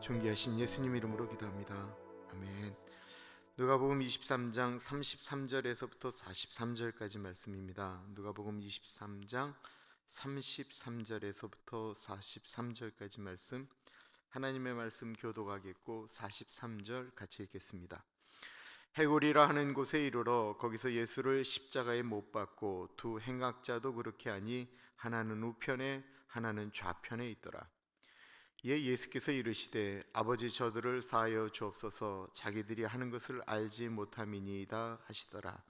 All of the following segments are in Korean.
존귀하신 예수님 이름으로 기도합니다. 아멘. 누가복음 23장 33절에서부터 43절까지 말씀입니다. 누가복음 23장 33절에서부터 43절까지 말씀, 하나님의 말씀 교도하겠고 43절 같이 읽겠습니다. 해골이라 하는 곳에 이르러 거기서 예수를 십자가에 못 박고 두 행악자도 그렇게 하니 하나는 우편에 하나는 좌편에 있더라. 이에 예수께서 이르시되 아버지 저들을 사하여 주옵소서, 자기들이 하는 것을 알지 못함이니이다 하시더라.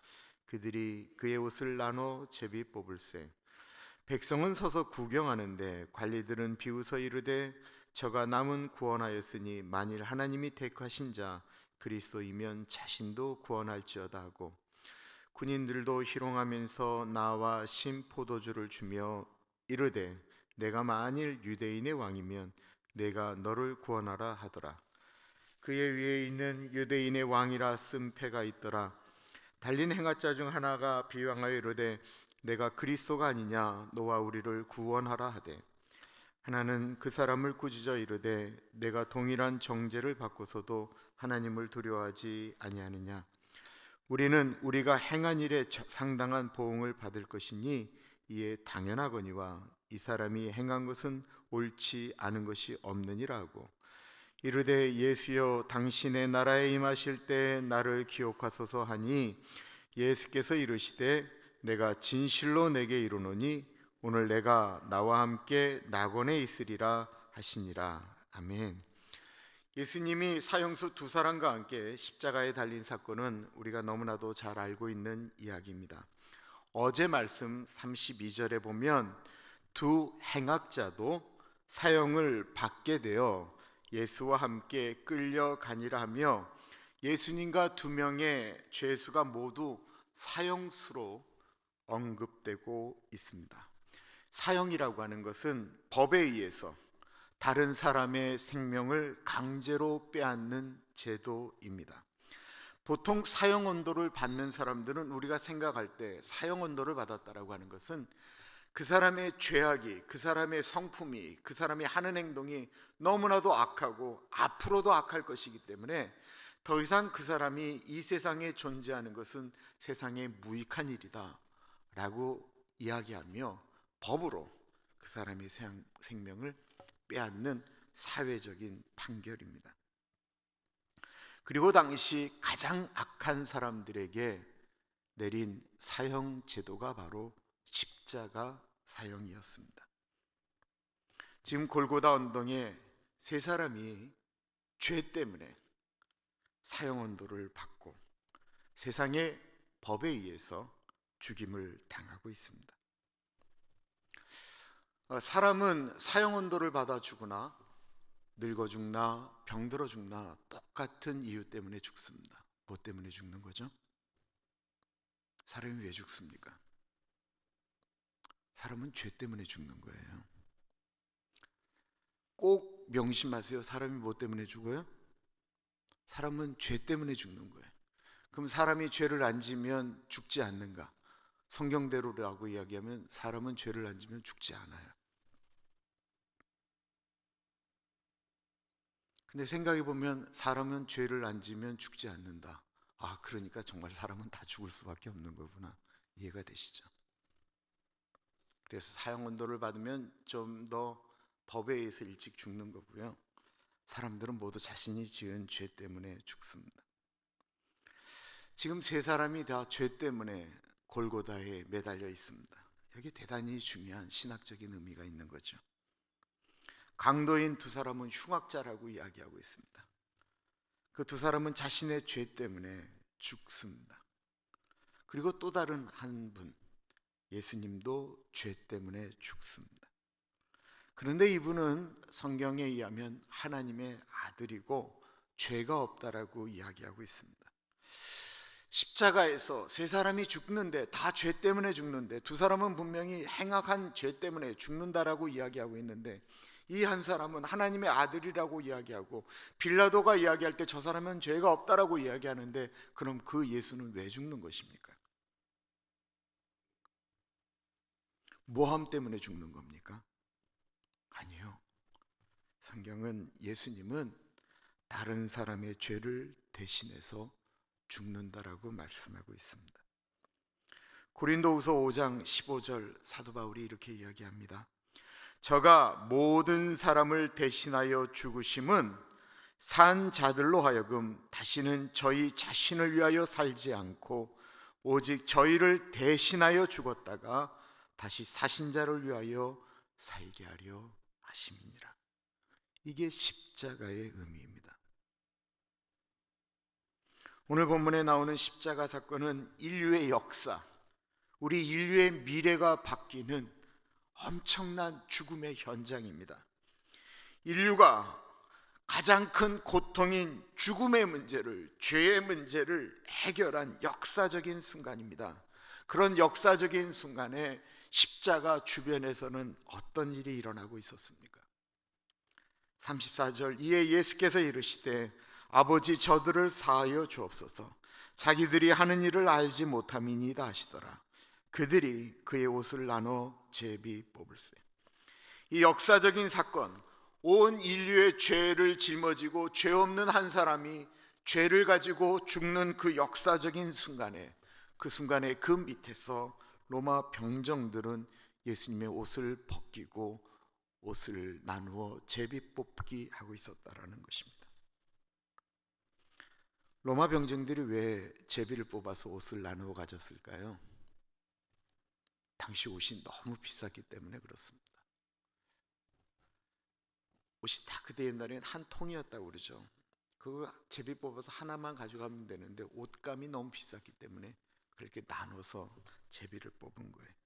그들이 그의 옷을 나눠 제비 뽑을세. 백성은 서서 구경하는데 관리들은 비웃어 이르되 저가 남은 구원하였으니 만일 하나님이 택하신 자 그리스도이면 자신도 구원할지어다 하고, 군인들도 희롱하면서 나와 신 포도주를 주며 이르되 내가 만일 유대인의 왕이면 내가 너를 구원하라 하더라. 그의 위에 있는 유대인의 왕이라 쓴 패가 있더라. 달린 행하자 중 하나가 비방하여 이르되 내가 그리스도가 아니냐, 너와 우리를 구원하라 하되, 하나는 그 사람을 꾸짖어 이르되 내가 동일한 정죄를 받고서도 하나님을 두려워하지 아니하느냐. 우리는 우리가 행한 일에 상당한 보응을 받을 것이니 이에 당연하거니와 이 사람이 행한 것은 옳지 않은 것이 없느니라 하고, 이르되 예수여 당신의 나라에 임하실 때 나를 기억하소서 하니, 예수께서 이르시되 내가 진실로 내게 이르노니 오늘 내가 나와 함께 낙원에 있으리라 하시니라. 아멘. 예수님이 사형수 두 사람과 함께 십자가에 달린 사건은 우리가 너무나도 잘 알고 있는 이야기입니다. 어제 말씀 32절에 보면 두 행악자도 사형을 받게 되어 예수와 함께 끌려가니라 하며, 예수님과 두 명의 죄수가 모두 사형수로 언급되고 있습니다. 사형이라고 하는 것은 법에 의해서 다른 사람의 생명을 강제로 빼앗는 제도입니다. 보통 사형 언도를 받는 사람들은 우리가 생각할 때 사형 언도를 받았다라고 하는 것은 그 사람의 죄악이, 그 사람의 성품이, 그 사람이 하는 행동이 너무나도 악하고 앞으로도 악할 것이기 때문에 더 이상 그 사람이 이 세상에 존재하는 것은 세상에 무익한 일이다 라고 이야기하며 법으로 그 사람의 생명을 빼앗는 사회적인 판결입니다. 그리고 당시 가장 악한 사람들에게 내린 사형 제도가 바로 십자가 사형이었습니다. 지금 골고다 언덕에 세 사람이 죄 때문에 사형 언도를 받고 세상의 법에 의해서 죽임을 당하고 있습니다. 사람은 사형 언도를 받아 죽으나 늙어 죽나 병들어 죽나 똑같은 이유 때문에 죽습니다. 뭐 때문에 죽는 거죠? 사람이 왜 죽습니까? 사람은 죄 때문에 죽는 거예요. 꼭 명심하세요. 사람이 뭐 때문에 죽어요? 사람은 죄 때문에 죽는 거예요. 그럼 사람이 죄를 안 지면 죽지 않는가? 성경대로라고 이야기하면 사람은 죄를 안 지면 죽지 않아요. 근데 생각해 보면 사람은 죄를 안 지면 죽지 않는다. 아, 그러니까 정말 사람은 다 죽을 수밖에 없는 거구나. 이해가 되시죠? 그래서 사형 언도를 받으면 좀 더 법에 의해서 일찍 죽는 거고요. 사람들은 모두 자신이 지은 죄 때문에 죽습니다. 지금 세 사람이 다 죄 때문에 골고다에 매달려 있습니다. 여기 대단히 중요한 신학적인 의미가 있는 거죠. 강도인 두 사람은 흉악자라고 이야기하고 있습니다. 그 두 사람은 자신의 죄 때문에 죽습니다. 그리고 또 다른 한 분, 예수님도 죄 때문에 죽습니다. 그런데 이분은 성경에 의하면 하나님의 아들이고 죄가 없다라고 이야기하고 있습니다. 십자가에서 세 사람이 죽는데 다 죄 때문에 죽는데, 두 사람은 분명히 행악한 죄 때문에 죽는다라고 이야기하고 있는데, 이 한 사람은 하나님의 아들이라고 이야기하고 빌라도가 이야기할 때 저 사람은 죄가 없다라고 이야기하는데, 그럼 그 예수는 왜 죽는 것입니까? 모함 때문에 죽는 겁니까? 아니요. 성경은 예수님은 다른 사람의 죄를 대신해서 죽는다라고 말씀하고 있습니다. 고린도후서 5장 15절 사도 바울이 이렇게 이야기합니다. 저가 모든 사람을 대신하여 죽으심은 산 자들로 하여금 다시는 저희 자신을 위하여 살지 않고 오직 저희를 대신하여 죽었다가 다시 사신 자를 위하여 살게 하려 하심이니라. 이게 십자가의 의미입니다. 오늘 본문에 나오는 십자가 사건은 인류의 역사, 우리 인류의 미래가 바뀌는 엄청난 죽음의 현장입니다. 인류가 가장 큰 고통인 죽음의 문제를, 죄의 문제를 해결한 역사적인 순간입니다. 그런 역사적인 순간에 십자가 주변에서는 어떤 일이 일어나고 있었습니까? 34절, 이에 예수께서 이르시되 아버지 저들을 사하여 주옵소서, 자기들이 하는 일을 알지 못함이니이다 하시더라. 그들이 그의 옷을 나눠 제비 뽑을세. 이 역사적인 사건, 온 인류의 죄를 짊어지고 죄 없는 한 사람이 죄를 가지고 죽는 그 역사적인 순간에, 그 순간에 그 밑에서 로마 병정들은 예수님의 옷을 벗기고 옷을 나누어 제비 뽑기 하고 있었다라는 것입니다. 로마 병정들이 왜 제비를 뽑아서 옷을 나누어 가졌을까요? 당시 옷이 너무 비쌌기 때문에 그렇습니다. 옷이 다 그때 옛날에는 한 통이었다고 그러죠. 그거 제비 뽑아서 하나만 가져가면 되는데 옷감이 너무 비쌌기 때문에 그렇게 나눠서 제비를 뽑은 거예요.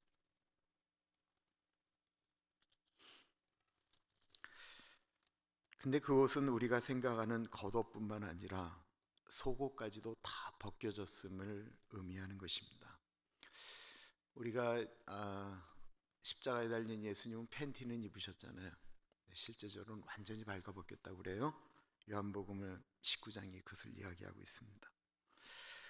근데 그 옷은 우리가 생각하는 겉옷뿐만 아니라 속옷까지도 다 벗겨졌음을 의미하는 것입니다. 우리가 십자가에 달린 예수님은 팬티는 입으셨잖아요. 실제적으로는 완전히 발가벗겼다고 그래요. 요한복음 19장이 그것을 이야기하고 있습니다.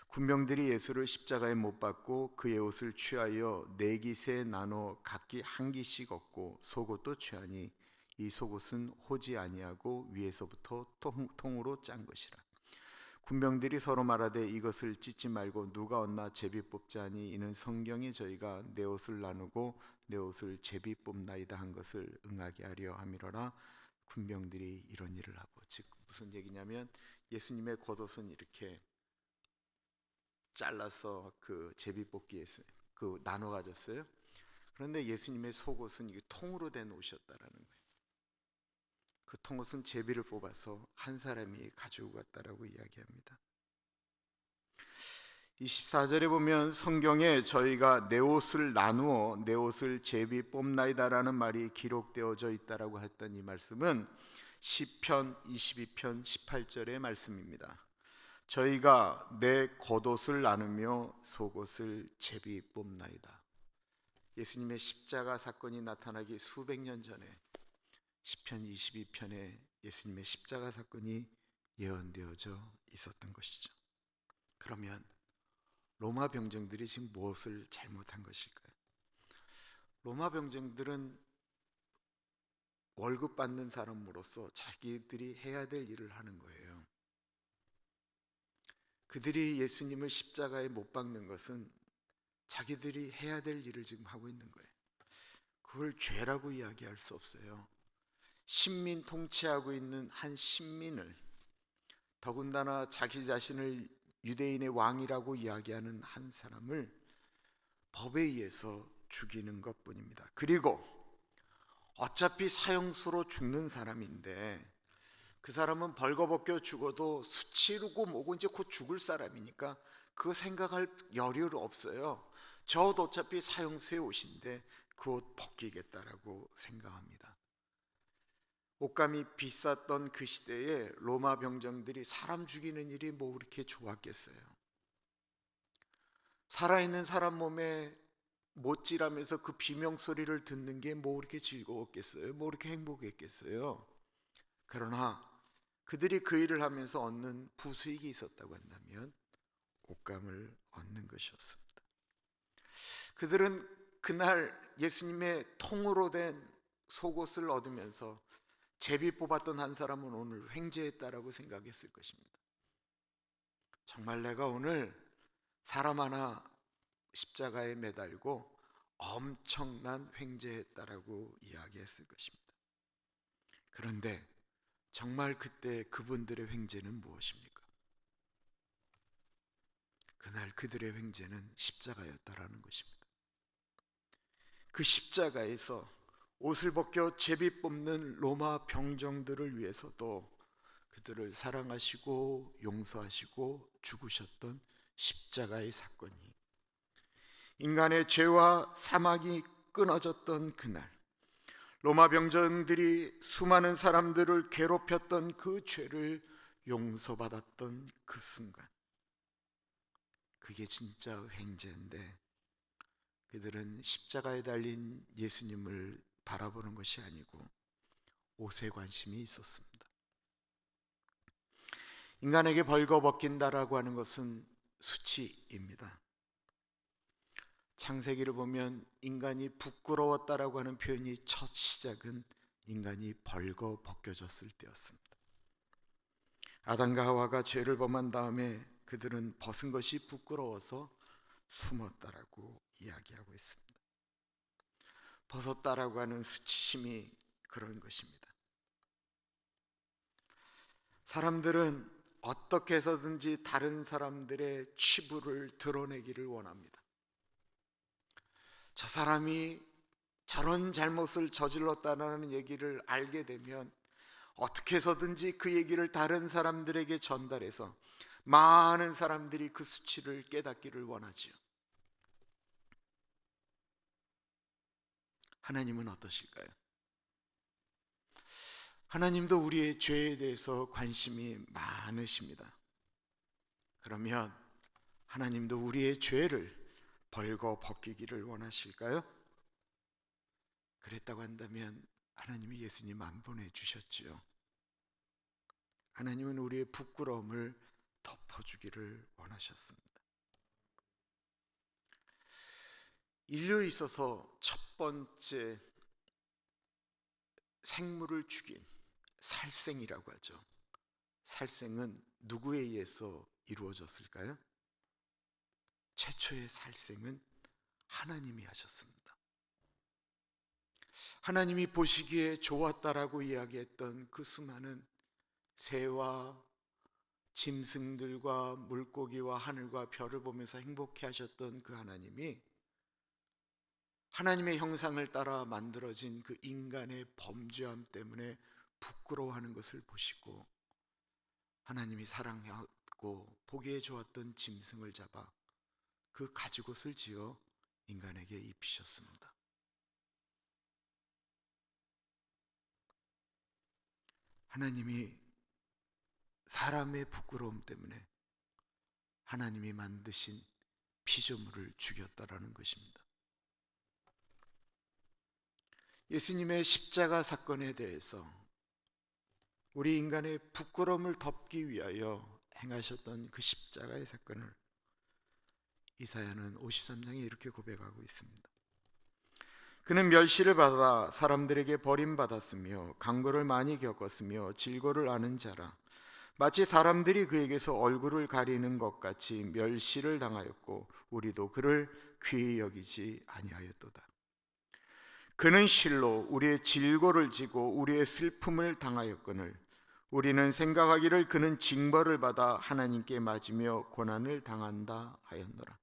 군병들이 예수를 십자가에 못 박고 그의 옷을 취하여 네 깃에 나눠 각기 한 깃씩 얻고 속옷도 취하니 이 속옷은 호지 아니하고 위에서부터 통으로 짠 것이라. 군병들이 서로 말하되 이것을 찢지 말고 누가 얻나 제비 뽑자 하니 이는 성경이 저희가 내 옷을 나누고 내 옷을 제비 뽑나이다 한 것을 응하게 하려 함이로라. 군병들이 이런 일을 하고, 즉 무슨 얘기냐면 예수님의 겉옷은 이렇게 잘라서 그 제비 뽑기에서 그 나눠 가졌어요. 그런데 예수님의 속옷은 이게 통으로 된 옷이었다라는 거예요. 그 통옷은 제비를 뽑아서 한 사람이 가지고 갔다라고 이야기합니다. 24절에 보면 성경에 저희가 내 옷을 나누어 내 옷을 제비 뽑나이다라는 말이 기록되어져 있다라고 했던 이 말씀은 시편 22편 18절의 말씀입니다. 저희가 내 겉옷을 나누며 속옷을 제비 뽑나이다. 예수님의 십자가 사건이 나타나기 수백 년 전에 시편 22편에 예수님의 십자가 사건이 예언되어져 있었던 것이죠. 그러면 로마 병정들이 지금 무엇을 잘못한 것일까요? 로마 병정들은 월급 받는 사람으로서 자기들이 해야 될 일을 하는 거예요. 그들이 예수님을 십자가에 못 박는 것은 자기들이 해야 될 일을 지금 하고 있는 거예요. 그걸 죄라고 이야기할 수 없어요. 신민 통치하고 있는 한 신민을, 더군다나 자기 자신을 유대인의 왕이라고 이야기하는 한 사람을 법에 의해서 죽이는 것뿐입니다. 그리고 어차피 사형수로 죽는 사람인데 그 사람은 벌거벗겨 죽어도 수치르고 뭐고 이제 곧 죽을 사람이니까 그거 생각할 여유가 없어요. 저도 어차피 사형수의 옷인데 그 옷 벗기겠다라고 생각합니다. 옷감이 비쌌던 그 시대에 로마 병정들이 사람 죽이는 일이 뭐 그렇게 좋았겠어요? 살아있는 사람 몸에 못질하면서 그 비명소리를 듣는 게 뭐 그렇게 즐거웠겠어요? 뭐 그렇게 행복했겠어요? 그러나 그들이 그 일을 하면서 얻는 부수익이 있었다고 한다면 옷감을 얻는 것이었습니다. 그들은 그날 예수님의 통으로 된 속옷을 얻으면서 제비 뽑았던 한 사람은 오늘 횡재했다라고 생각했을 것입니다. 정말 내가 오늘 사람 하나 십자가에 매달고 엄청난 횡재했다라고 이야기했을 것입니다. 그런데 정말 그때 그분들의 횡재는 무엇입니까? 그날 그들의 횡재는 십자가였다라는 것입니다. 그 십자가에서 옷을 벗겨 제비 뽑는 로마 병정들을 위해서도 그들을 사랑하시고 용서하시고 죽으셨던 십자가의 사건이, 인간의 죄와 사막이 끊어졌던 그날, 로마 병정들이 수많은 사람들을 괴롭혔던 그 죄를 용서받았던 그 순간, 그게 진짜 횡재인데 그들은 십자가에 달린 예수님을 바라보는 것이 아니고 옷에 관심이 있었습니다. 인간에게 벌거벗긴다라고 하는 것은 수치입니다. 창세기를 보면 인간이 부끄러웠다라고 하는 표현이 첫 시작은 인간이 벌거벗겨졌을 때였습니다. 아담과 하와가 죄를 범한 다음에 그들은 벗은 것이 부끄러워서 숨었다라고 이야기하고 있습니다. 벗었다라고 하는 수치심이 그런 것입니다. 사람들은 어떻게 해서든지 다른 사람들의 치부를 드러내기를 원합니다. 저 사람이 저런 잘못을 저질렀다는 얘기를 알게 되면 어떻게 해서든지 그 얘기를 다른 사람들에게 전달해서 많은 사람들이 그 수치를 깨닫기를 원하지요. 하나님은 어떠실까요? 하나님도 우리의 죄에 대해서 관심이 많으십니다. 그러면 하나님도 우리의 죄를 벌거 벗기기를 원하실까요? 그랬다고 한다면 하나님이 예수님 안 보내주셨지요. 하나님은 우리의 부끄러움을 덮어주기를 원하셨습니다. 인류에 있어서 첫 번째 생물을 죽인 살생이라고 하죠. 살생은 누구에 의해서 이루어졌을까요? 최초의 살생은 하나님이 하셨습니다. 하나님이 보시기에 좋았다라고 이야기했던 그 수많은 새와 짐승들과 물고기와 하늘과 별을 보면서 행복해 하셨던 그 하나님이 하나님의 형상을 따라 만들어진 그 인간의 범죄함 때문에 부끄러워하는 것을 보시고 하나님이 사랑하고 보기에 좋았던 짐승을 잡아 그 가죽옷을 지어 인간에게 입히셨습니다. 하나님이 사람의 부끄러움 때문에 하나님이 만드신 피조물을 죽였다라는 것입니다. 예수님의 십자가 사건에 대해서 우리 인간의 부끄러움을 덮기 위하여 행하셨던 그 십자가의 사건을 이사야는 53장에 이렇게 고백하고 있습니다. 그는 멸시를 받아 사람들에게 버림받았으며 강고를 많이 겪었으며 질고를 아는 자라. 마치 사람들이 그에게서 얼굴을 가리는 것 같이 멸시를 당하였고 우리도 그를 귀히 여기지 아니하였도다. 그는 실로 우리의 질고를 지고 우리의 슬픔을 당하였거늘 우리는 생각하기를 그는 징벌을 받아 하나님께 맞으며 고난을 당한다 하였노라.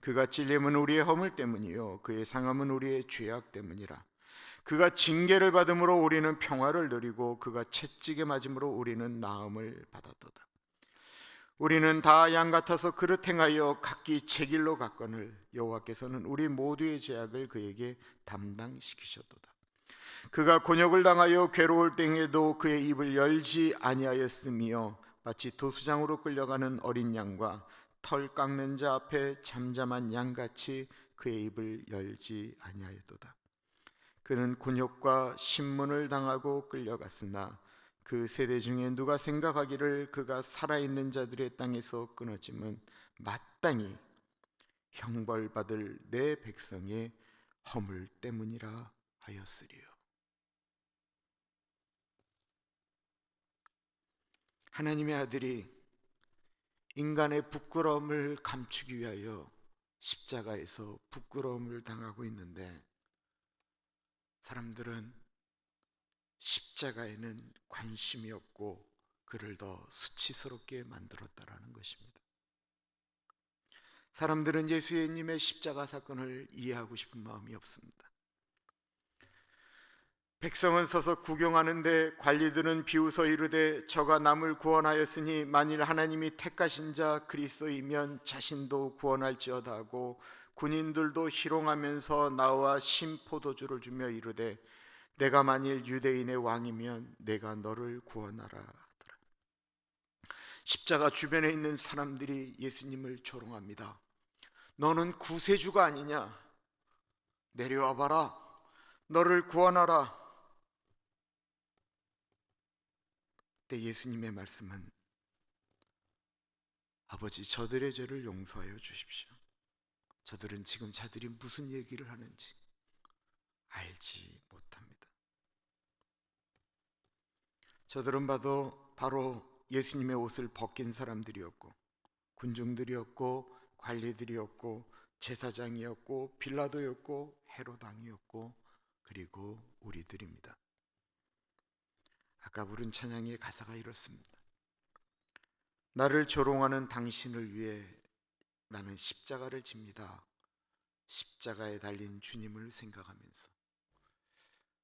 그가 찔림은 우리의 허물 때문이요 그의 상함은 우리의 죄악 때문이라. 그가 징계를 받음으로 우리는 평화를 누리고 그가 채찍에 맞음으로 우리는 나음을 받았도다. 우리는 다 양 같아서 그릇 행하여 각기 제 길로 갔거늘 여호와께서는 우리 모두의 죄악을 그에게 담당시키셨도다. 그가 곤욕을 당하여 괴로울 때에도 그의 입을 열지 아니하였으며 마치 도수장으로 끌려가는 어린 양과 털 깎는 자 앞에 잠잠한 양같이 그의 입을 열지 아니하였도다. 그는 곤욕과 신문을 당하고 끌려갔으나 그 세대 중에 누가 생각하기를 그가 살아있는 자들의 땅에서 끊어짐은 마땅히 형벌받을 내 백성의 허물 때문이라 하였으리요. 하나님의 아들이 인간의 부끄러움을 감추기 위하여 십자가에서 부끄러움을 당하고 있는데, 사람들은 십자가에는 관심이 없고 그를 더 수치스럽게 만들었다라는 것입니다. 사람들은 예수님의 십자가 사건을 이해하고 싶은 마음이 없습니다. 백성은 서서 구경하는데 관리들은 비웃어 이르되 저가 남을 구원하였으니 만일 하나님이 택하신 자 그리스도이면 자신도 구원할지어다 하고, 군인들도 희롱하면서 나와 신포도주를 주며 이르되 내가 만일 유대인의 왕이면 내가 너를 구원하라 하더라. 십자가 주변에 있는 사람들이 예수님을 조롱합니다. 너는 구세주가 아니냐? 내려와 봐라. 너를 구원하라. 그때 예수님의 말씀은 아버지, 저들의 죄를 용서하여 주십시오. 저들은 지금 자들이 무슨 얘기를 하는지 알지 못합니다. 저들은 봐도 바로 예수님의 옷을 벗긴 사람들이었고, 군중들이었고, 관리들이었고, 제사장이었고, 빌라도였고, 헤롯 왕이었고, 그리고 우리들입니다. 아까 부른 찬양의 가사가 이렇습니다. 나를 조롱하는 당신을 위해 나는 십자가를 집니다. 십자가에 달린 주님을 생각하면서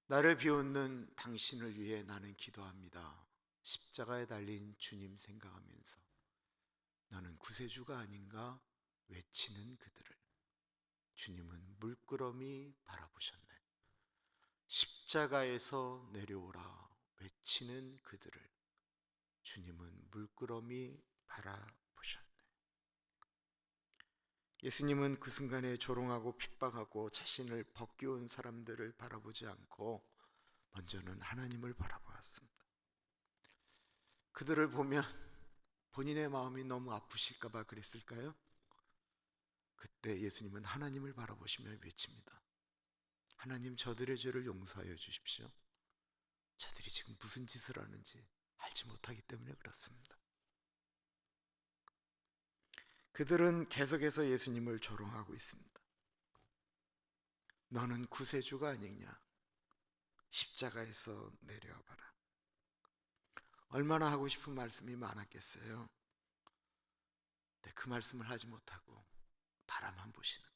나를 비웃는 당신을 위해 나는 기도합니다. 십자가에 달린 주님 생각하면서 너는 구세주가 아닌가 외치는 그들을 주님은 물끄러미 바라보셨네. 십자가에서 내려오라 외치는 그들을 주님은 물끄러미 바라보셨네. 예수님은 그 순간에 조롱하고 핍박하고 자신을 벗겨온 사람들을 바라보지 않고 먼저는 하나님을 바라보았습니다. 그들을 보면 본인의 마음이 너무 아프실까 봐 그랬을까요? 그때 예수님은 하나님을 바라보시며 외칩니다. 하나님, 저들의 죄를 용서하여 주십시오. 저들이 지금 무슨 짓을 하는지 알지 못하기 때문에 그렇습니다. 그들은 계속해서 예수님을 조롱하고 있습니다. 너는 구세주가 아니냐? 십자가에서 내려와 봐라. 얼마나 하고 싶은 말씀이 많았겠어요. 근데 그 말씀을 하지 못하고 바라만 보시는 거예요.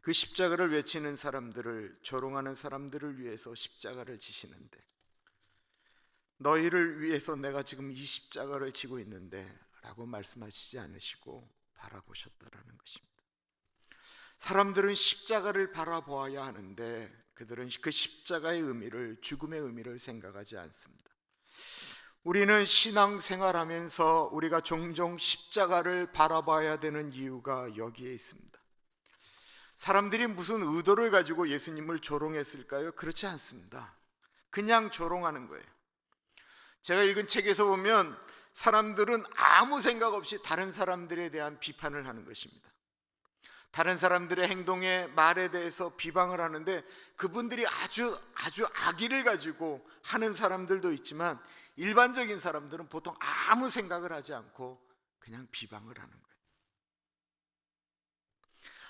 그 십자가를 외치는 사람들을, 조롱하는 사람들을 위해서 십자가를 지시는데, 너희를 위해서 내가 지금 이 십자가를 지고 있는데 라고 말씀하시지 않으시고 바라보셨다라는 것입니다. 사람들은 십자가를 바라보아야 하는데 그들은 그 십자가의 의미를, 죽음의 의미를 생각하지 않습니다. 우리는 신앙생활하면서 우리가 종종 십자가를 바라봐야 되는 이유가 여기에 있습니다. 사람들이 무슨 의도를 가지고 예수님을 조롱했을까요? 그렇지 않습니다. 그냥 조롱하는 거예요. 제가 읽은 책에서 보면 사람들은 아무 생각 없이 다른 사람들에 대한 비판을 하는 것입니다. 다른 사람들의 행동에, 말에 대해서 비방을 하는데 그분들이 아주 악의를 가지고 하는 사람들도 있지만 일반적인 사람들은 보통 아무 생각을 하지 않고 그냥 비방을 하는 거예요.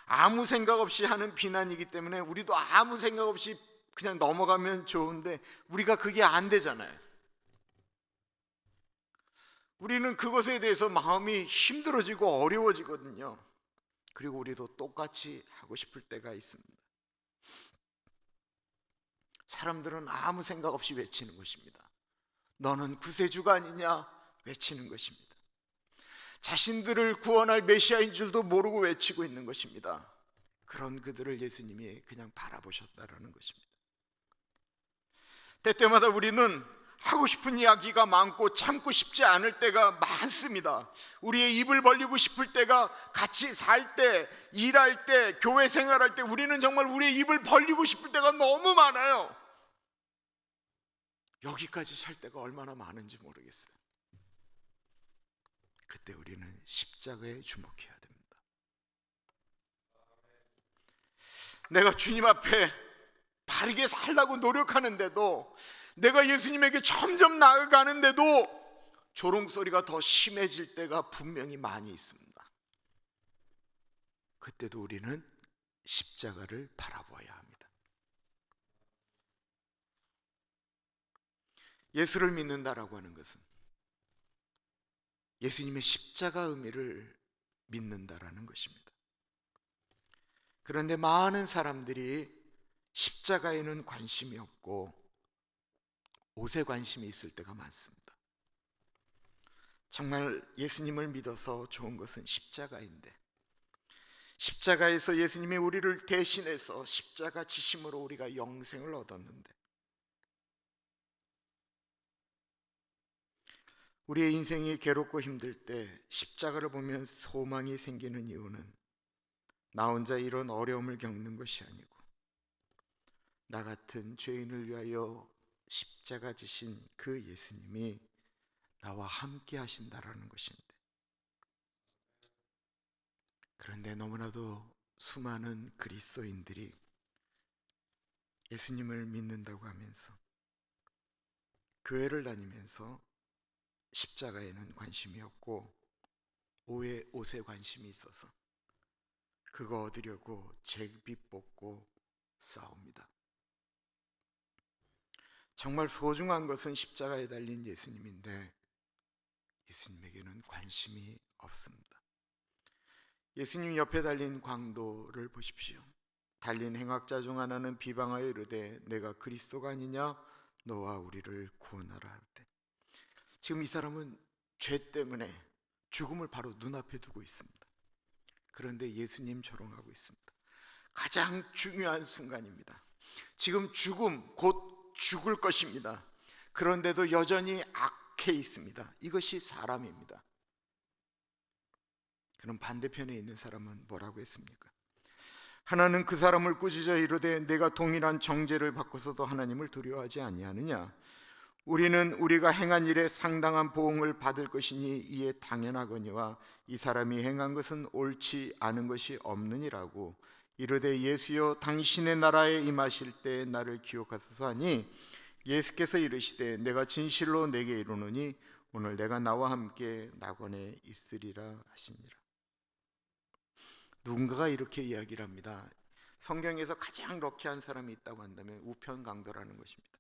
아무 생각 없이 하는 비난이기 때문에 우리도 아무 생각 없이 그냥 넘어가면 좋은데 우리가 그게 안 되잖아요. 우리는 그것에 대해서 마음이 힘들어지고 어려워지거든요. 그리고 우리도 똑같이 하고 싶을 때가 있습니다. 사람들은 아무 생각 없이 외치는 것입니다. 너는 구세주가 아니냐 외치는 것입니다. 자신들을 구원할 메시아인 줄도 모르고 외치고 있는 것입니다. 그런 그들을 예수님이 그냥 바라보셨다라는 것입니다. 때때마다 우리는 하고 싶은 이야기가 많고 참고 싶지 않을 때가 많습니다. 우리의 입을 벌리고 싶을 때가, 같이 살 때, 일할 때, 교회 생활할 때 우리는 정말 우리의 입을 벌리고 싶을 때가 너무 많아요. 여기까지 살 때가 얼마나 많은지 모르겠어요. 그때 우리는 십자가에 주목해야 됩니다. 내가 주님 앞에 바르게 살려고 노력하는데도 내가 예수님에게 점점 나아가는데도 조롱소리가 더 심해질 때가 분명히 많이 있습니다. 그때도 우리는 십자가를 바라보아야 합니다. 예수를 믿는다라고 하는 것은 예수님의 십자가 의미를 믿는다라는 것입니다. 그런데 많은 사람들이 십자가에는 관심이 없고 옷에 관심이 있을 때가 많습니다. 정말 예수님을 믿어서 좋은 것은 십자가인데, 십자가에서 예수님이 우리를 대신해서 십자가 지심으로 우리가 영생을 얻었는데, 우리의 인생이 괴롭고 힘들 때 십자가를 보면 소망이 생기는 이유는 나 혼자 이런 어려움을 겪는 것이 아니고 나 같은 죄인을 위하여 십자가 지신 그 예수님이 나와 함께 하신다라는 것인데, 그런데 너무나도 수많은 그리스도인들이 예수님을 믿는다고 하면서 교회를 다니면서 십자가에는 관심이 없고 옷에 관심이 있어서 그거 얻으려고 제비 뽑고 싸웁니다. 정말 소중한 것은 십자가에 달린 예수님인데 예수님에게는 관심이 없습니다. 예수님 옆에 달린 광도를 보십시오. 달린 행악자 중 하나는 비방하여 이르되 내가 그리스도가 아니냐 너와 우리를 구원하라 하되. 지금 이 사람은 죄 때문에 죽음을 바로 눈앞에 두고 있습니다. 그런데 예수님 조롱하고 있습니다. 가장 중요한 순간입니다. 지금 죽음, 곧 죽을 것입니다. 그런데도 여전히 악해 있습니다. 이것이 사람입니다. 그럼 반대편에 있는 사람은 뭐라고 했습니까? 하나는 그 사람을 꾸짖어 이르되 내가 동일한 정죄를 받고서도 하나님을 두려워하지 아니하느냐? 우리는 우리가 행한 일에 상당한 보응을 받을 것이니 이에 당연하거니와 이 사람이 행한 것은 옳지 않은 것이 없느니라고. 이르되 예수여 당신의 나라에 임하실 때 나를 기억하소서 하니 예수께서 이르시되 내가 진실로 내게 이르노니 오늘 내가 나와 함께 낙원에 있으리라 하시니라. 누군가가 이렇게 이야기를 합니다. 성경에서 가장 럭키한 사람이 있다고 한다면 우편강도라는 것입니다.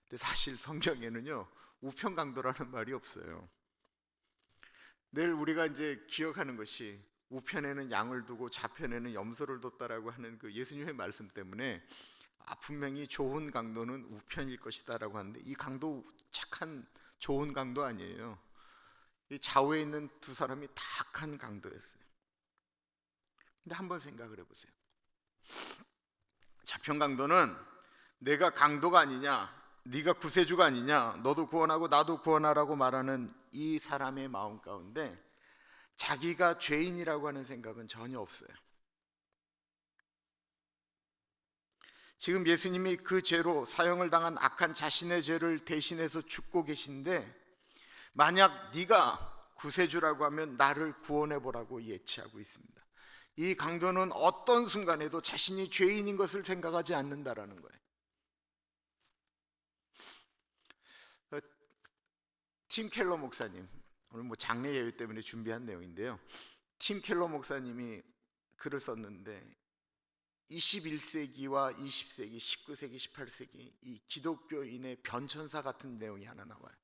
근데 사실 성경에는요 우편강도라는 말이 없어요. 늘 우리가 이제 기억하는 것이 우편에는 양을 두고 좌편에는 염소를 뒀다라고 하는 그 예수님의 말씀 때문에 분명히 좋은 강도는 우편일 것이다라고 하는데 이 강도 착한 좋은 강도 아니에요. 이 좌우에 있는 두 사람이 다 악한 강도였어요. 근데 한번 생각을 해보세요. 좌편 강도는 내가 강도가 아니냐, 네가 구세주가 아니냐, 너도 구원하고 나도 구원하라고 말하는 이 사람의 마음 가운데 자기가 죄인이라고 하는 생각은 전혀 없어요. 지금 예수님이 그 죄로 사형을 당한 악한 자신의 죄를 대신해서 죽고 계신데 만약 네가 구세주라고 하면 나를 구원해 보라고 예치하고 있습니다. 이 강도는 어떤 순간에도 자신이 죄인인 것을 생각하지 않는다라는 거예요. 팀 켈러 목사님, 오늘 뭐 장례 예배 때문에 준비한 내용인데요. 팀 켈러 목사님이 글을 썼는데 21세기와 20세기, 19세기, 18세기 이 기독교인의 변천사 같은 내용이 하나 나와요.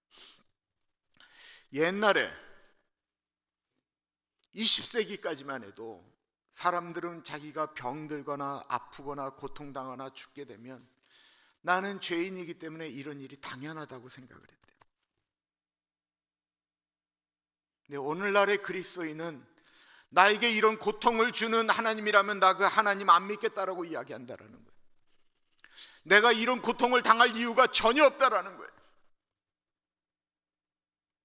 옛날에 20세기까지만 해도 사람들은 자기가 병들거나 아프거나 고통당하거나 죽게 되면 나는 죄인이기 때문에 이런 일이 당연하다고 생각을 했대요. 근데 오늘날의 그리스도인은 나에게 이런 고통을 주는 하나님이라면 나 그 하나님 안 믿겠다라고 이야기한다라는 거예요. 내가 이런 고통을 당할 이유가 전혀 없다라는 거예요.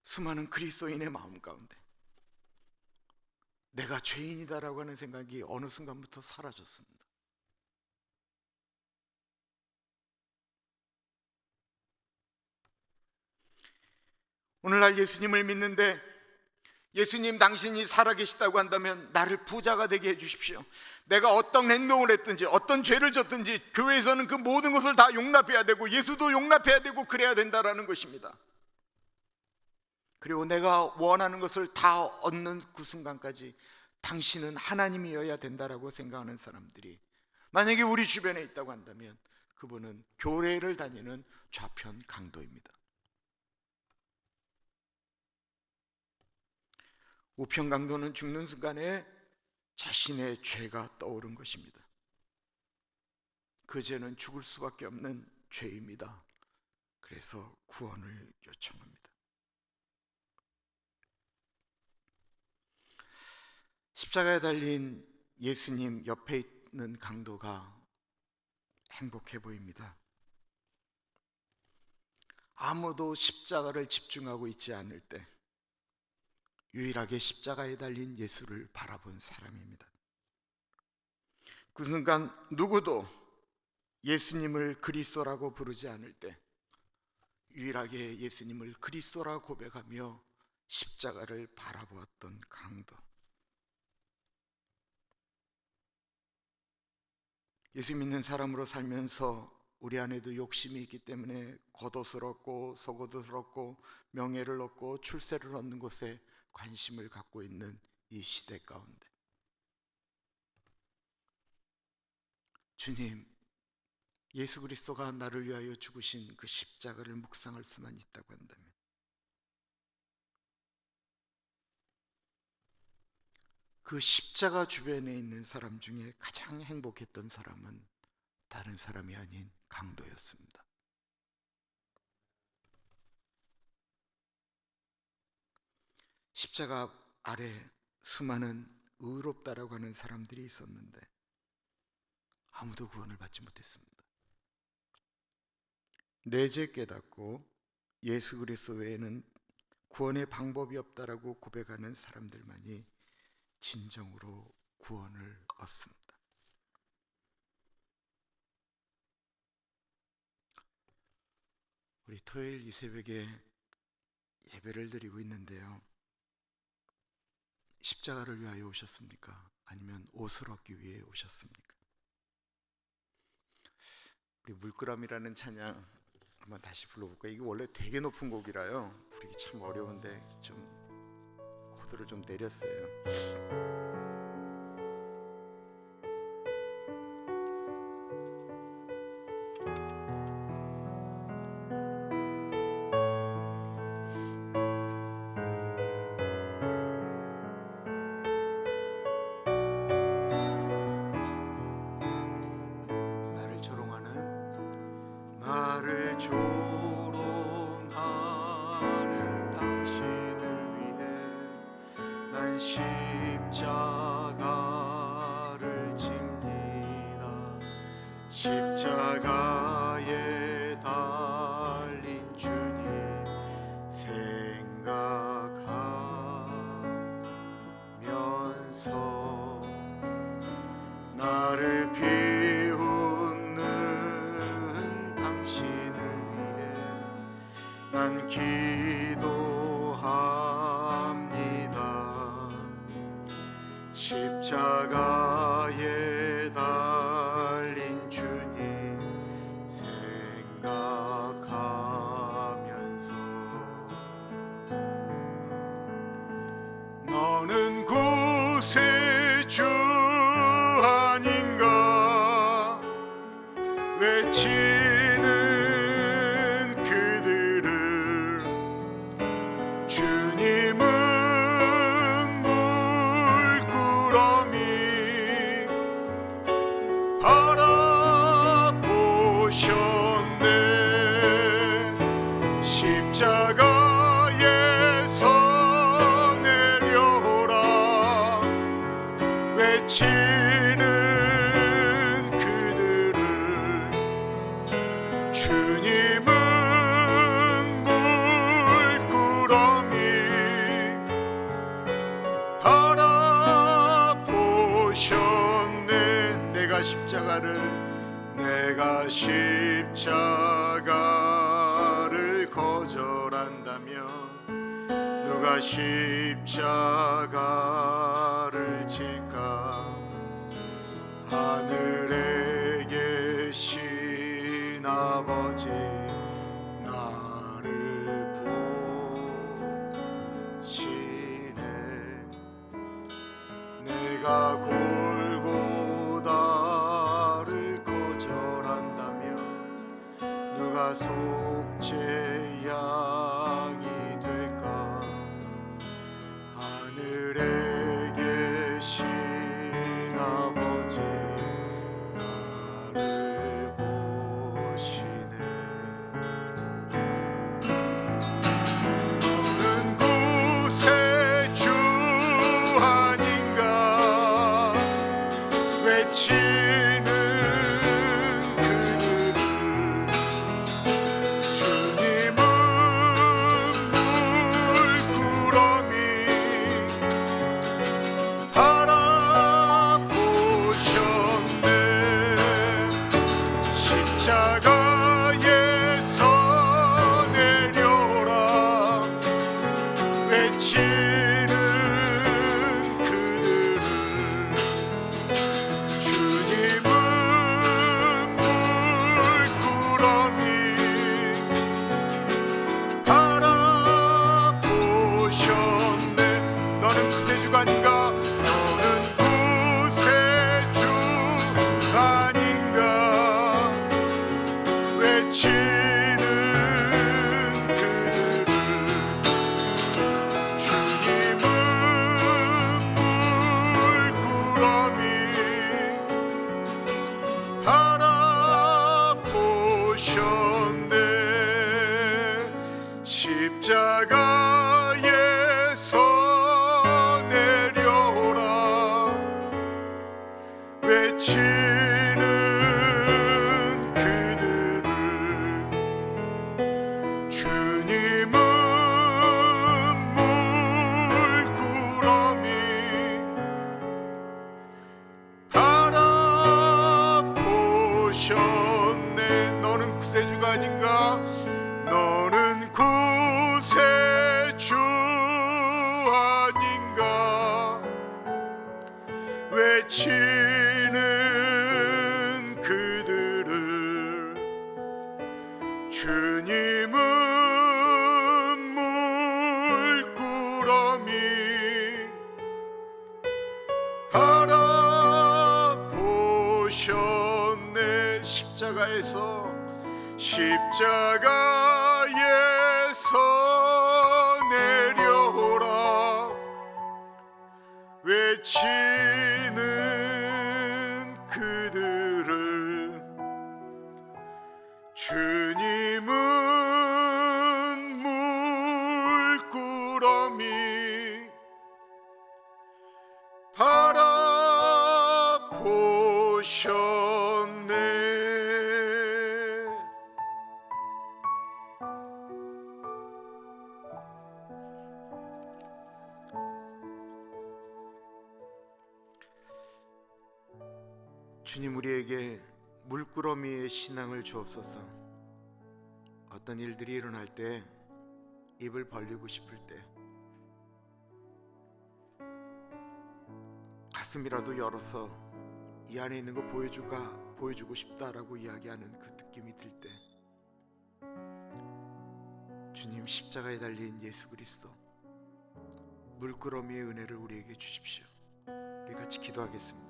수많은 그리스도인의 마음 가운데 내가 죄인이다라고 하는 생각이 어느 순간부터 사라졌습니다. 오늘날 예수님을 믿는데 예수님, 당신이 살아계시다고 한다면 나를 부자가 되게 해주십시오. 내가 어떤 행동을 했든지 어떤 죄를 졌든지 교회에서는 그 모든 것을 다 용납해야 되고 예수도 용납해야 되고 그래야 된다라는 것입니다. 그리고 내가 원하는 것을 다 얻는 그 순간까지 당신은 하나님이어야 된다라고 생각하는 사람들이 만약에 우리 주변에 있다고 한다면 그분은 교회를 다니는 좌편 강도입니다. 우편 강도는 죽는 순간에 자신의 죄가 떠오른 것입니다. 그 죄는 죽을 수밖에 없는 죄입니다. 그래서 구원을 요청합니다. 십자가에 달린 예수님 옆에 있는 강도가 행복해 보입니다. 아무도 십자가를 집중하고 있지 않을 때 유일하게 십자가에 달린 예수를 바라본 사람입니다. 그 순간 누구도 예수님을 그리스도라고 부르지 않을 때 유일하게 예수님을 그리스도라고 고백하며 십자가를 바라보았던 강도. 예수 믿는 사람으로 살면서 우리 안에도 욕심이 있기 때문에 겉옷스럽고 속옷스럽고 명예를 얻고 출세를 얻는 것에 관심을 갖고 있는 이 시대 가운데 주님, 예수 그리스도가 나를 위하여 죽으신 그 십자가를 묵상할 수만 있다고 한다면 그 십자가 주변에 있는 사람 중에 가장 행복했던 사람은 다른 사람이 아닌 강도였습니다. 십자가 아래 수많은 의롭다라고 하는 사람들이 있었는데 아무도 구원을 받지 못했습니다. 내 죄 깨닫고 예수 그리스도 외에는 구원의 방법이 없다라고 고백하는 사람들만이 진정으로 구원을 얻습니다. 우리 토요일 이 새벽에 예배를 드리고 있는데요, 십자가를 위하여 오셨습니까? 아니면 옷을 얻기 위해 오셨습니까? 우리 물끄러미라는 찬양 한번 다시 불러볼까요? 이게 원래 되게 높은 곡이라요 부르기 참 어려운데 좀 코드를 좀 내렸어요. 나를 조롱하는 당신을 위해 난 십자가를 집니다. 십자가에 달린 주님 생각하면서 나를 난 기도합니다. 십자가에 달린 주님 생각하면서 너는 구세주 아닌가 외치는 주님은 물끄러미 바라보셨네. 십자가에서 내려오라 외치는 그들을 주님은 내가 십자가를 거절한다면 누가 십자가를 질까? 하늘에 계신 아버지 나를 보시네. 내가 골고다를 거절한다면 누가 속죄 양이 될까? 하늘에 계신 아버지 나를 보시네. 너는 구세주 아닌가? 외치는 그들을 주님은 물구러미 바라보셨네. 십자가에서 내려라 외치는 그들을 주님은 물구러미 바라보셨네. 너는 구세주가 아닌가? 너는 구세주 아닌가? 외치는 그들을 주님은 물구러미 바라보셨네. 십자가에서 내려오라 외치는 그들을 주님은 물구러미 바라보셨네. 너는 구세주가 아닌가? 너는 구세주 아닌가? 외치는 그들을 주님은 물구러미 바라보셨네. 십자가에서 내려오라 외치는 그들을 주님은 물구러미 바라보셨네. 주님, 우리에게 물구러미의 신앙을 주옵소서. 어떤 일들이 일어날 때 입을 벌리고 싶을 때 가슴이라도 열어서 이 안에 있는 거 보여주고 싶다라고 이야기하는 그 느낌이 들 때 주님, 십자가에 달린 예수 그리스도 물구러미의 은혜를 우리에게 주십시오. 우리 같이 기도하겠습니다.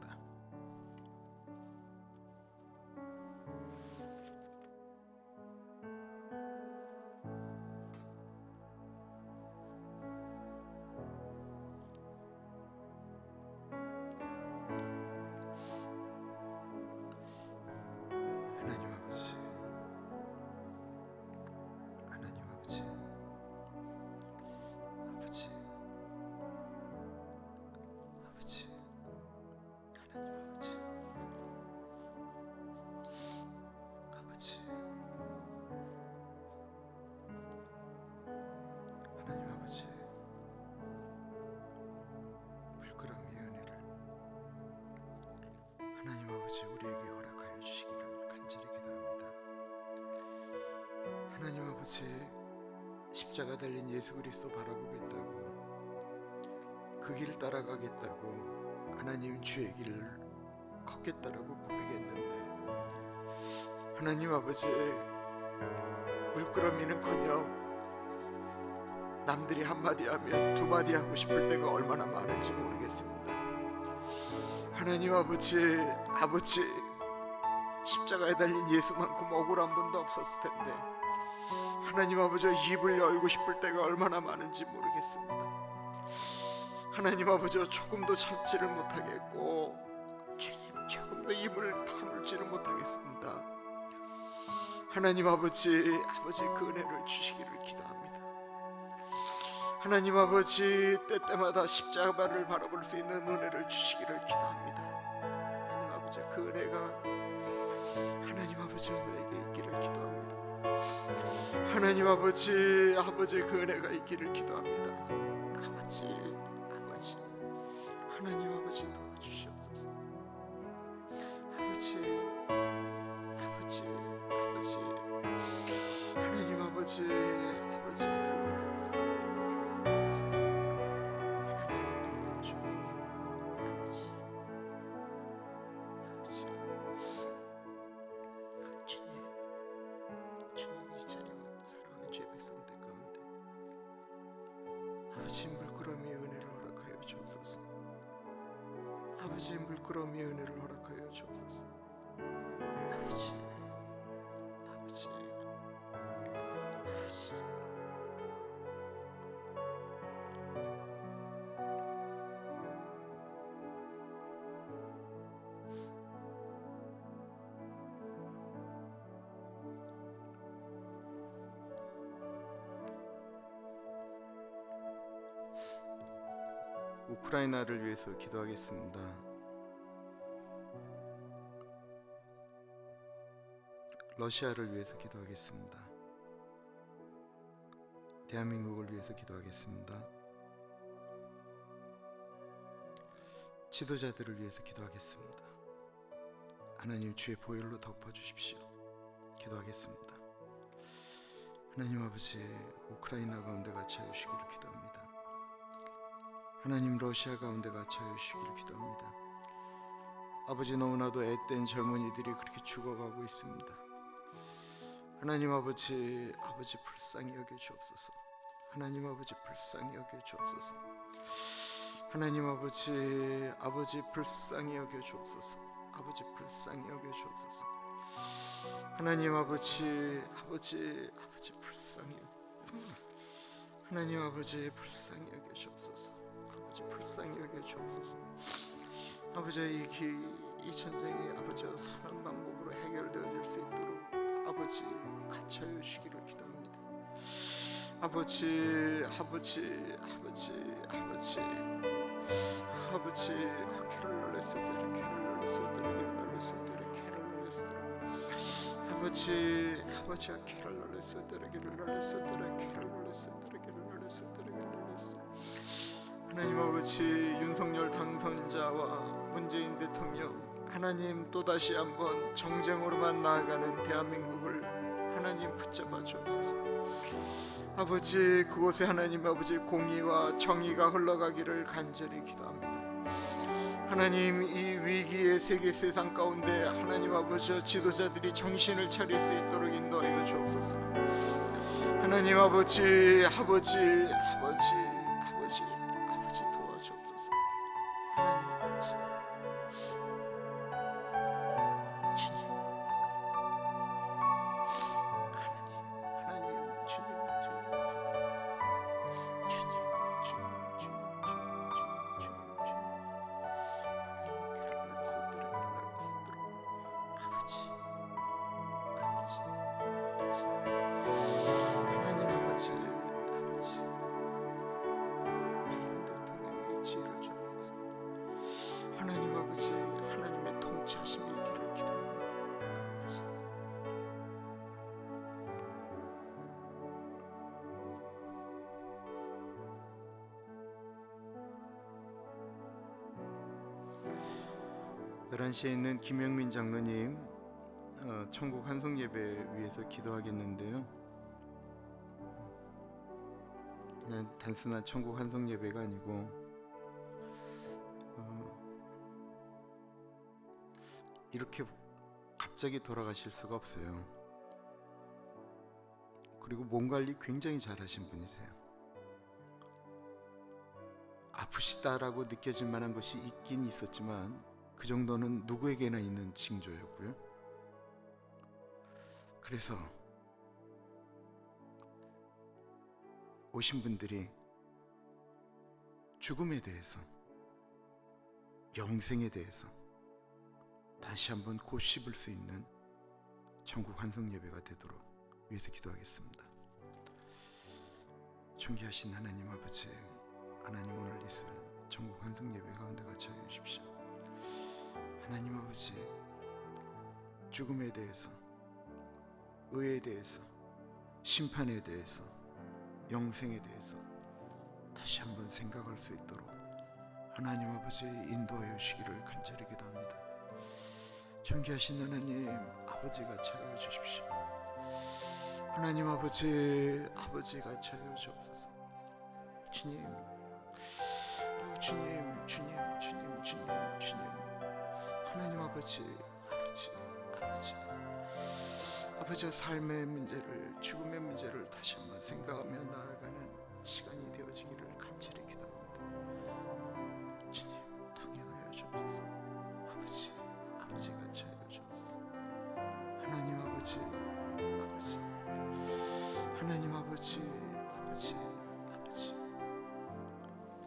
우리에게 허락하여 주시기를 간절히 기도합니다. 하나님 아버지, 십자가 달린 예수 그리스도 바라보겠다고, 그 길 따라가겠다고, 하나님 주의 길을 걷겠다라고 고백했는데, 하나님 아버지, 물끄러미는커녕 남들이 한마디 하면 두마디 하고 싶을 때가 얼마나 많은지 모르겠습니다. 하나님 아버지, 십자가에 달린 예수만큼 억울한 분도 없었을 텐데, 하나님 아버지, 입을 열고 싶을 때가 얼마나 많은지 모르겠습니다. 하나님 아버지, 조금도 참지를 못하겠고, 주님, 조금도 입을 다물지를 못하겠습니다. 하나님 아버지, 그 은혜를 주시기를 기도합니다. 하나님 아버지, 때때마다 십자가를 바라볼 수 있는 은혜를 주시기를 기도합니다. 하나님 아버지, 그 은혜가 하나님 아버지 은혜에게 있기를 기도합니다. 하나님 아버지, 그 은혜가 있기를 기도합니다. 아버지, 하나님 아버지 도와주시옵소서. 아버지, 하나님 아버지, 그 아버지, 물끄러미의 은혜를 허락하여 주옵소서. 아버지, 물끄러미의 은혜를 허락하여 주옵소서. 아버지, 우크라이나를 위해서 기도하겠습니다. 러시아를 위해서 기도하겠습니다. 대한민국을 위해서 기도하겠습니다. 지도자들을 위해서 기도하겠습니다. 하나님 주의 보혈로 덮어주십시오. 기도하겠습니다. 하나님 아버지, 우크라이나 가운데 같이 하여 주시기를 기도합니다. 하나님, 러시아 가운데 같이 하여 주시기를 기도합니다. 아버지, 너무나도 앳된 젊은이들이 그렇게 죽어가고 있습니다. 하나님 아버지, 불쌍히 여겨 주옵소서. 하나님 아버지, 불쌍히 여겨 주옵소서. 하나님 아버지, 불쌍히 여겨 주옵소서. 아버지, 불쌍히 여겨 주옵소서. 하나님 아버지, 불쌍히 하나님 아버지, 불쌍히 여겨 주옵소서. 아버지, 불쌍히 여겨 주옵소서. 아버지, 이 전쟁이 아버지 선한 방법으로 해결되어질 수 있도록 아버지 같이 하여 주시기를 기도합니다. 아버지, 캐를 널렸으더라. 아버지, 캐를 널렸으더라. 하나님 아버지, 윤석열 당선자와 문재인 대통령, 하나님 또다시 한번 정쟁으로만 나아가는 대한민국을 하나님 붙잡아 주옵소서. 아버지, 그곳에 하나님 아버지 공의와 정의가 흘러가기를 간절히 기도합니다. 하나님, 이 위기의 세계 세상 가운데 하나님 아버지, 지도자들이 정신을 차릴 수 있도록 인도하여 주옵소서. 하나님 아버지, 도와주옵소서. 하나님 아버지, 하나님의 통치하심이 있기를 기도합니다. 아버지, 11시에 있는 김영민 장로님, 천국 환송 예배 위해서 기도하겠는데요. 그냥 단순한 천국 환송 예배가 아니고 이렇게 갑자기 돌아가실 수가 없어요. 그리고 몸 관리 굉장히 잘하신 분이세요. 아프시다라고 느껴질 만한 것이 있긴 있었지만 그 정도는 누구에게나 있는 징조였고요. 그래서 오신 분들이 죽음에 대해서, 영생에 대해서 다시 한번 고씹을 수 있는 천국 환송 예배가 되도록 위해서 기도하겠습니다. 존귀하신 하나님 아버지, 하나님 오늘 있을 천국 환송 예배 가운데 같이 하여 주십시오. 하나님 아버지, 죽음에 대해서, 의에 대해서, 심판에 대해서, 영생에 대해서 다시 한번 생각할 수 있도록 하나님 아버지 인도하여 주시기를 간절히 기도합니다. 존귀하신 하나님 아버지가 차여 주십시오. 하나님 아버지, 아버지가 차여 주옵소서. 주님, 주님, 주님, 주님, 주님, 주님. 하나님 아버지, 아버지, 아버지, 아버지의 삶의 문제를, 죽음의 문제를 다시 한번 생각하며 나아가는 시간이 되어지기를 간절히 기도합니다. 주님, 통행하여 주옵소서. 아버지, 아버지가 차여 주옵소서. 하나님 아버지, 아버지, 하나님 아버지, 아버지, 아버지,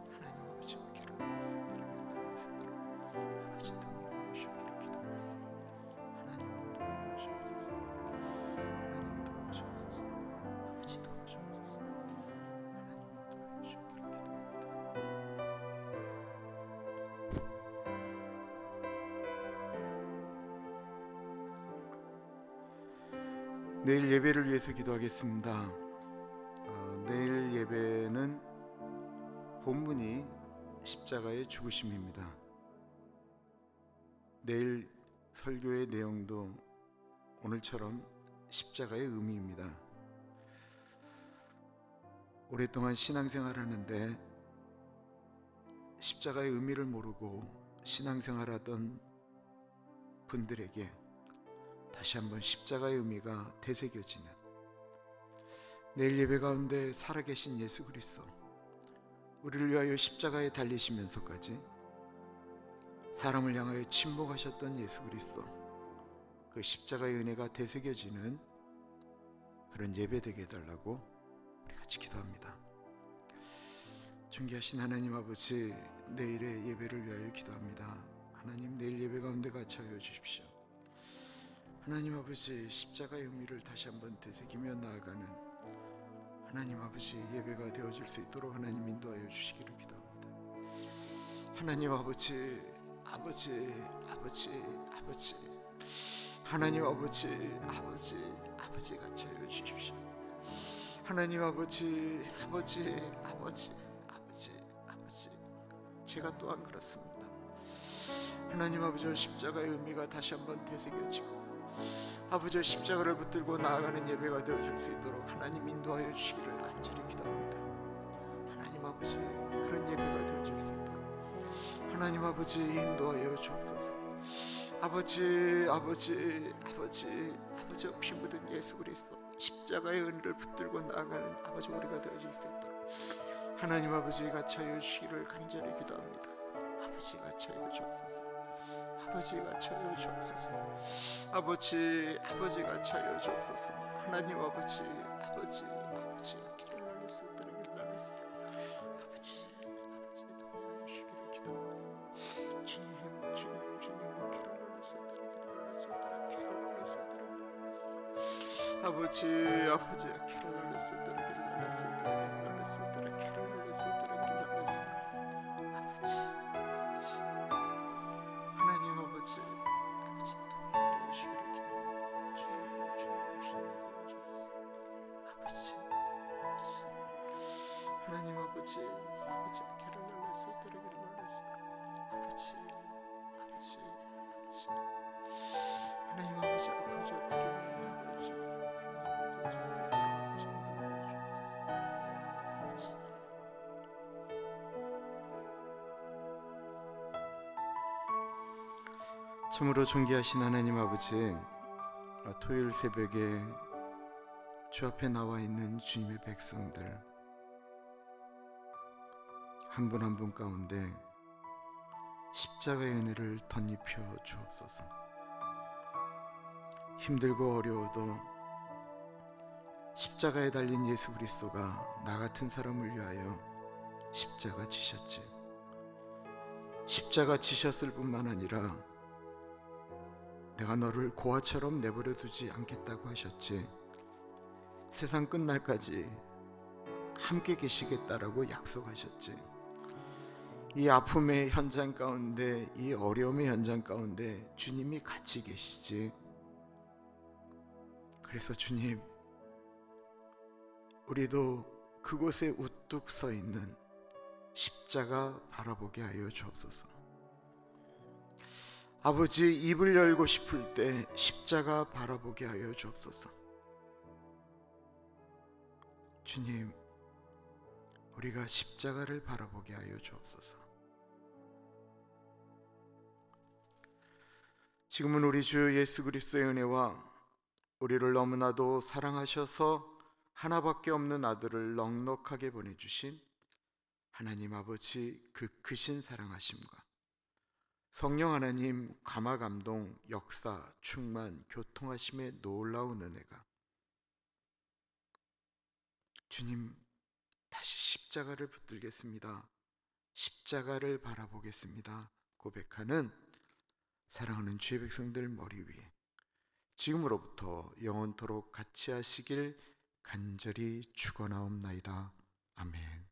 하나님 아버지와 길을 아버지 통행하여 주시기를 기도합니다. 하나님 인도하여 주옵소서. 하나님 도와주옵소서. 아버지 도와주옵소서. 하나님 인도하여 주시기를 기도합니다. 내일 예배를 위해서 기도하겠습니다. 내일 예배는 본문이 십자가의 죽으심입니다. 내일 설교의 내용도 오늘처럼 십자가의 의미입니다. 오랫동안 신앙생활하는데 십자가의 의미를 모르고 신앙생활하던 분들에게 다시 한번 십자가의 의미가 되새겨지는 내일 예배 가운데 살아계신 예수 그리스도, 우리를 위하여 십자가에 달리시면서까지 사람을 향하여 침묵하셨던 예수 그리스도, 그 십자가의 은혜가 되새겨지는 그런 예배 되게 해달라고 우리 같이 기도합니다. 존귀하신 하나님 아버지, 내일의 예배를 위하여 기도합니다. 하나님, 내일 예배 가운데 같이 하여 주십시오. 하나님 아버지, 십자가의 의미를 다시 한번 되새기며 나아가는 하나님 아버지 예배가 되어질 수 있도록 하나님 인도하여 주시기를 기도합니다. 하나님 아버지, 아버지, 아버지, 아버지, 하나님 아버지, 아버지, 아버지 같이 하여 주십시오. 하나님 아버지, 아버지, 아버지, 아버지, 아버지, 제가 또한 그렇습니다. 하나님 아버지, 십자가의 의미가 다시 한번 되새겨지고 아버지 십자가를 붙들고 나아가는 예배가 되어줄 수 있도록 하나님 인도하여 주시기를 간절히 기도합니다. 하나님 아버지, 그런 예배가 되어줄 수 있도록 하나님 아버지 인도하여 주옵소서. 아버지, 아버지, 아버지, 아버지 피 묻은 예수 그리스도 십자가의 은혜를 붙들고 나아가는 아버지 우리가 되어줄 수 있도록 하나님 아버지가 차여 주시기를 간절히 기도합니다. 아버지가 차여 주옵소서. 아버지가 차여 주옵소서. 아버지, 아버지가 차여 주옵소서. 하나님 아버지, 아버지, 아버지가 길을 날릴 수 있도록 길을 날릴 수 있도록 아버지, 아버지 도와주시기를 기도합니다. 주님, 주님, 주님, 길을 날릴 수 있도록 길을 날릴 수 있도록 길을 날릴 수 있도록 아버지, 아버지가 길을 날릴 수 있도록 길을 날릴 수 있도록 길을 날릴 수 있도록 길을 날릴 수 있도록 길을 날릴 수 있도록 아버지, 아버지, 하나님 아버지, 아버지 도와주시기를 기도합니다. 주님, 주님, 주님 도와주옵소서. 아버지, 아버지, 하나님 아버지, 아버지 길을 날릴 수 있도록 길을 날릴 수 있도록 아버지, 아버지, 아버지, 하나님 아버지가 거저 드리는 아버지 그런 예배 되어줄 수 있도록 주님 도와주옵소서. 참으로 존귀하신 하나님 아버지, 토요일 새벽에 주 앞에 나와 있는 주님의 백성들 한 분 한 분 가운데 십자가의 은혜를 덧입혀 주옵소서. 힘들고 어려워도 십자가에 달린 예수 그리스도가 나 같은 사람을 위하여 십자가 지셨지. 십자가 지셨을 뿐만 아니라 내가 너를 고아처럼 내버려 두지 않겠다고 하셨지. 세상 끝날까지 함께 계시겠다라고 약속하셨지. 이 아픔의 현장 가운데, 이 어려움의 현장 가운데 주님이 같이 계시지. 그래서 주님, 우리도 그곳에 우뚝 서 있는 십자가 바라보게 하여 주옵소서. 아버지, 입을 열고 싶을 때 십자가 바라보게 하여 주옵소서. 주님, 우리가 십자가를 바라보게 하여 주옵소서. 지금은 우리 주 예수 그리스도의 은혜와 우리를 너무나도 사랑하셔서 하나밖에 없는 아들을 넉넉하게 보내주신 하나님 아버지 그 크신 사랑하심과 성령 하나님 감화 감동 역사 충만 교통하심의 놀라운 은혜가 주님, 다시 십자가를 붙들겠습니다, 십자가를 바라보겠습니다 고백하는 사랑하는 주의 백성들 머리 위에 지금으로부터 영원토록 같이 하시길 간절히 축원하옵나이다. 아멘.